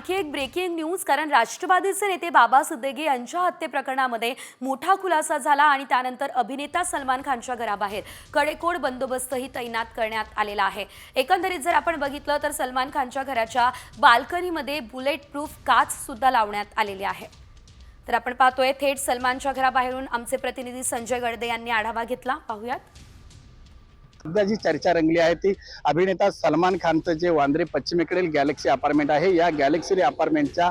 आणखी एक breaking news, कारण राष्ट्रवादीचे नेते बाबा सिद्दीकी यांच्या हत्येप्रकरणामध्ये मोठा खुलासा झाला आणि त्यानंतर अभिनेता सलमान खानच्या घराबाहेर कडेकोट बंदोबस्तही तैनात करण्यात आलेला आहे। एकंदरीत जर आपण बघितलं तर सलमान खानच्या घराच्या बाल्कनीमध्ये बुलेट प्रूफ काच सुद्धा लावण्यात आलेली आहे। तर आपण पाहतोय थेट सलमानच्या घराबाहेरून आमचे प्रतिनिधी संजय गडदे यांनी आढावा घेतला, पाहूयात। सध्या जी चर्चा रंगली आहे ती अभिनेता सलमान खानचं जे वांद्रे पश्चिमेकडील गॅलेक्सी अपार्टमेंट आहे, या गॅलेक्सी अपार्टमेंटच्या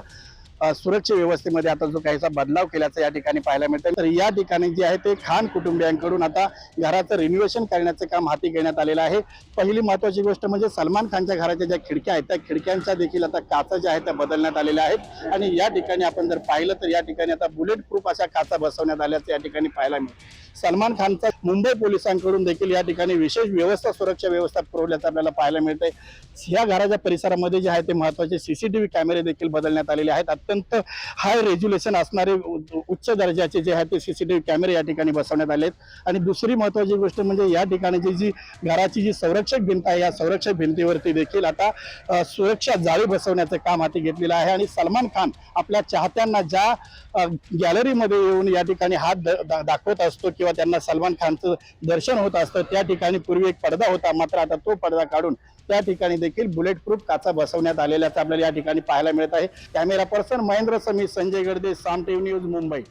सुरक्षा व्यवस्थेमध्ये आता जो काहीसा बदलाव केल्याचं या ठिकाणी पाहायला मिळतं। तर या ठिकाणी जे आहे ते खान कुटुंबियांकडून आता घराचं रिनोव्हेशन करण्याचं काम हाती घेण्यात आलेलं आहे। पहिली महत्त्वाची गोष्ट म्हणजे सलमान खानच्या घराच्या ज्या खिडक्या आहेत त्या खिडक्यांच्या देखील आता काचा ज्या आहेत त्या बदलण्यात आलेल्या आहेत आणि या ठिकाणी आपण जर पाहिलं तर या ठिकाणी आता बुलेट प्रूफ अशा काचा बसवण्यात आल्याचं या ठिकाणी पाहायला मिळतं। सलमान खानचा मुंबई पोलिसांकडून देखील या ठिकाणी विशेष व्यवस्था सुरक्षा व्यवस्था पुरवल्याचं आपल्याला पाहायला मिळतंय। या घराच्या परिसरामध्ये जे आहे ते महत्त्वाचे सीसीटीव्ही कॅमेरे देखील बदलण्यात आलेले आहेत। अत्यंत हाय रेझोल्युशन असणारे उच्च दर्जाचे जे आहे ते सीसीटीव्ही कॅमेरे या ठिकाणी बसवण्यात आले आहेत। आणि दुसरी महत्त्वाची गोष्ट म्हणजे या ठिकाणी जी घराची जी संरक्षक भिंत आहे या संरक्षक भिंतीवरती देखील आता सुरक्षा जाळी बसवण्याचं काम हाती घेतलेलं आहे। आणि सलमान खान आपल्या चाहत्यांना ज्या गॅलरीमध्ये येऊन या ठिकाणी हात दाखवत असतो किंवा त्यांना सलमान खानचं दर्शन होत असतं, त्या ठिकाणी पूर्वी एक पडदा होता, मात्र आता तो पडदा काढून त्या ठिकाणी देखील बुलेट प्रूफ काचा बसवण्यात आलेल्याचं आपल्याला या ठिकाणी पाहायला मिळत आहे। कॅमेरा पर्सन महेंद्र समी, संजय गडदे, साम टीव्ही न्यूज, मुंबई।